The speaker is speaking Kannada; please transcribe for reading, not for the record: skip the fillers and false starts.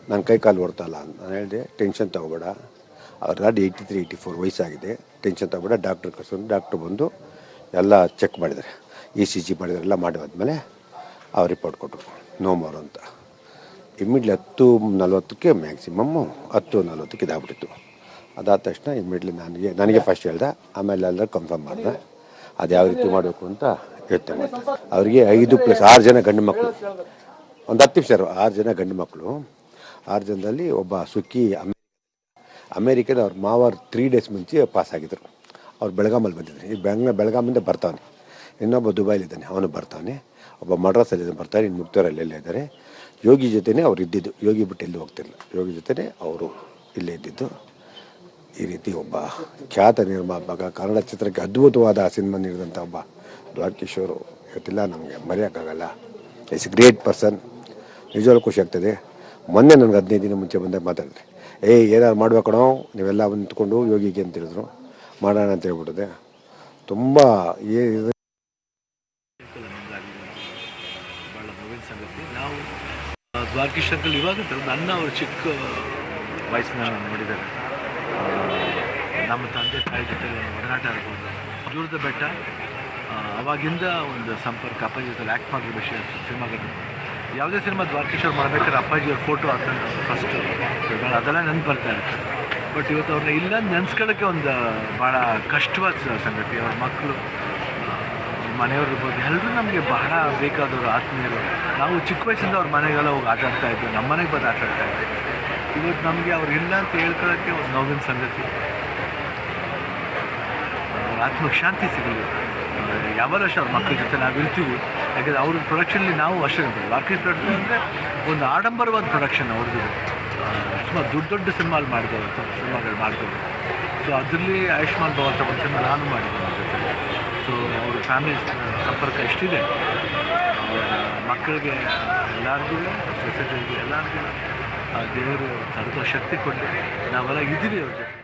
ನನ್ನ ಕೈ ಕಾಲು ಓಡ್ತಾಯಿಲ್ಲ ಅಂತ ನಾನು ಹೇಳಿದೆ, ಟೆನ್ಷನ್ ತೊಗೋಬೇಡ, ಅವ್ರಿಗೆ 83-84 ವಯಸ್ಸಾಗಿದೆ, ಟೆನ್ಷನ್ ತೊಗೋಬೇಡ, ಡಾಕ್ಟ್ರ್ ಕರ್ಸ್ಕೊಂಡು ಡಾಕ್ಟ್ರು ಬಂದು ಎಲ್ಲ ಚೆಕ್ ಮಾಡಿದ್ದಾರೆ, ECG ಮಾಡಿದ್ದಾರೆ, ಎಲ್ಲ ಮಾಡಿದ್ಮೇಲೆ ಅವ್ರು ರಿಪೋರ್ಟ್ ಕೊಟ್ಟರು ನೋ ಮೋರ್ ಅಂತ. ಇಮ್ಮಿಡಿಯೇಟ್ಲಿ 10:40ಕ್ಕೆ ಮ್ಯಾಕ್ಸಿಮಮ್ಮು 10:40ಕ್ಕೆ ಇದಾಗ್ಬಿಟ್ಟಿತ್ತು. ಅದಾದ ತಕ್ಷಣ ಇಮ್ಮಿಡಿಯೇಟ್ಲಿ ನನಗೆ ಫಸ್ಟ್ ಹೇಳ್ದೆ, ಆಮೇಲೆ ಎಲ್ಲರೂ ಕನ್ಫರ್ಮ್ ಮಾಡಿದೆ ಅದು ಯಾವ ರೀತಿ ಮಾಡಬೇಕು ಅಂತ ಯೋಚನೆ ಮಾಡ್ತಾರೆ. ಅವರಿಗೆ 5+6 ಜನ ಗಂಡು ಮಕ್ಕಳು, ಒಂದು 10 ನಿಮಿಷ 6 ಜನ ಗಂಡು ಮಕ್ಕಳು. 6 ಜನದಲ್ಲಿ ಒಬ್ಬ ಸುಖಿ ಅಮೇರಿಕದ ಅವ್ರ ಮಾವರು 3 ಡೇಸ್ ಮುಂಚೆ ಪಾಸ್ ಆಗಿದ್ದರು. ಅವ್ರು ಬೆಳಗಾಮಲ್ಲಿ ಬಂದಿದ್ದಾರೆ, ಈ ಬೆಳಗಾಮಿಂದ ಬರ್ತಾನೆ. ಇನ್ನೊಬ್ಬ ದುಬೈಲಿದ್ದಾನೆ, ಅವನು ಬರ್ತಾನೆ. ಒಬ್ಬ ಮಡ್ರಾಸಲ್ಲಿ ಬರ್ತಾನೆ, ಇನ್ನು ಮುಕ್ತೂರಲ್ಲಿ ಇದ್ದಾರೆ. ಯೋಗಿ ಜೊತೆನೇ ಅವ್ರು ಇದ್ದಿದ್ದು, ಯೋಗಿ ಬಿಟ್ಟು ಎಲ್ಲಿ ಹೋಗ್ತಿರಲಿಲ್ಲ, ಯೋಗಿ ಜೊತೆನೇ ಅವರು ಇಲ್ಲೇ ಇದ್ದಿದ್ದು. ಈ ರೀತಿ ಒಬ್ಬ ಖ್ಯಾತ ನಿರ್ಮಾಪಕ, ಕನ್ನಡ ಚಿತ್ರಕ್ಕೆ ಅದ್ಭುತವಾದ ಸಿನಿಮಾ ನೀಡಿದಂಥ ಒಬ್ಬ ದ್ವಾರಕೀಶ್ ಇವತ್ತಿಲ್ಲ, ನಮಗೆ ಮರೆಯೋಕ್ಕಾಗಲ್ಲ. It's great person. ನಿಜವಾಗ್ಲೂ ಖುಷಿ ಆಗ್ತದೆ. ಮೊನ್ನೆ ನನಗೆ 15 ದಿನ ಮುಂಚೆ ಬಂದಾಗ ಮಾತಾಡಿದ್ರೆ, ಏನಾರು ಮಾಡ್ಬೇಕಣೋ ನೀವೆಲ್ಲ ನಿಂತ್ಕೊಂಡು ಯೋಗಿಗೆ ಅಂತ ಹೇಳಿದ್ರು, ಮಾಡೋಣ ಅಂತ ಹೇಳ್ಬಿಟ್ಟಿದೆ. ತುಂಬ ಭಾಳ ನೋವಿನ ಸಂಗತಿ. ನಾವು ದ್ವಾರಕೀಶ್ ಅಂಕಲ್ ಇವಾಗ ನನ್ನ ಅವರು ಚಿಕ್ಕ ವಯಸ್ಸಿನ ನೋಡಿದ್ದಾರೆ. ನಮ್ಮ ತಂದೆ ತಾಯಿ ಜೊತೆ ಒಡನಾಟ ಇರ್ಬೋದು, ದೂರದ ಬೆಟ್ಟ, ಅವಾಗಿಂದ ಒಂದು ಸಂಪರ್ಕ. ಅಪ್ಪಾಜಿ ಜೊತೆ ಆ್ಯಕ್ಟ್ ಮಾಡಿರೋ ವಿಷಯ ಸಿನಿಮಾಗಳು, ಯಾವುದೇ ಸಿನಿಮಾ ದ್ವಾರಕೀಶ್ ಅವ್ರು ಮಾಡಬೇಕಾದ್ರೆ ಅಪ್ಪಾಜಿಯವ್ರ ಫೋಟೋ ಹಾಕೊಂಡು ಫಸ್ಟು ಅದೆಲ್ಲ ನೆನಪು ಬರ್ತಾ ಇರುತ್ತೆ. ಬಟ್ ಇವತ್ತು ಅವ್ರನ್ನ ಇಲ್ಲ ನೆನೆಸ್ಕೊಳ್ಳೋಕ್ಕೆ ಒಂದು ಭಾಳ ಕಷ್ಟವಾದ ಸಂಗತಿ. ಅವ್ರ ಮಕ್ಕಳು, ಮನೆಯವ್ರು ಇರ್ಬೋದು, ಎಲ್ಲರೂ ನಮಗೆ ಬಹಳ ಬೇಕಾದವರು, ಆತ್ಮೀಯರು. ನಾವು ಚಿಕ್ಕ ವಯಸ್ಸಿಂದ ಅವ್ರ ಮನೆಗೆಲ್ಲ ಹೋಗಿ ಆಟ ಆಡ್ತಾಯಿದ್ವಿ, ನಮ್ಮ ಮನೆಗೆ ಬಂದು ಆಟ ಆಡ್ತಾಯಿದ್ವಿ. ಇವತ್ತು ನಮಗೆ ಅವ್ರು ಇಲ್ಲ ಅಂತ ಹೇಳ್ಕೊಳ್ಳೋಕ್ಕೆ ಒಂದು ನೋವಿನ ಸಂಗತಿ. ಆತ್ಮಕ್ಕೆ ಶಾಂತಿ ಸಿಗಲಿ. ಯಾವ ವರ್ಷ ಅವ್ರ ಮಕ್ಕಳ ಜೊತೆ ನಾವು ಇರ್ತೀವಿ, ಯಾಕಂದರೆ ಅವ್ರ ಪ್ರೊಡಕ್ಷನ್ಲಿ ನಾವು ಅಷ್ಟೇ ಇರ್ತೀವಿ. ದ್ವಾರಕೀಶ್ ಪ್ರೊಡಕ್ಷನ್ ಅಂದರೆ ಒಂದು ಆಡಂಬರವಾದ ಪ್ರೊಡಕ್ಷನ್ ಅವ್ರದ್ದು. ಸುಮಾರು ದೊಡ್ಡ ಸಿನಿಮಾಗಳು ಮಾಡ್ಬೋದು. ಸೊ ಅದರಲ್ಲಿ ಆಯುಷ್ಮಾನ್ ಭವ ಅಂತ ಒಂದು ಸಿನಿಮಾ ನಾನು ಮಾಡಿದ್ದೆ ಅವ್ರ ಜೊತೆ. ಸೊ ಅವ್ರ ಫ್ಯಾಮಿಲಿ ಸಂಪರ್ಕ ಎಷ್ಟಿದೆ, ಅವರ ಮಕ್ಕಳಿಗೆ ಎಲ್ಲರಿಗೂ, ಸೊಸೈಟಿಗೆ ಎಲ್ಲರಿಗೂ ದೇವರು ತಡೆದ ಶಕ್ತಿ ಕೊಟ್ಟು ನಾವೆಲ್ಲ ಇದ್ದೀವಿ ಅವ್ರ ಜೊತೆ.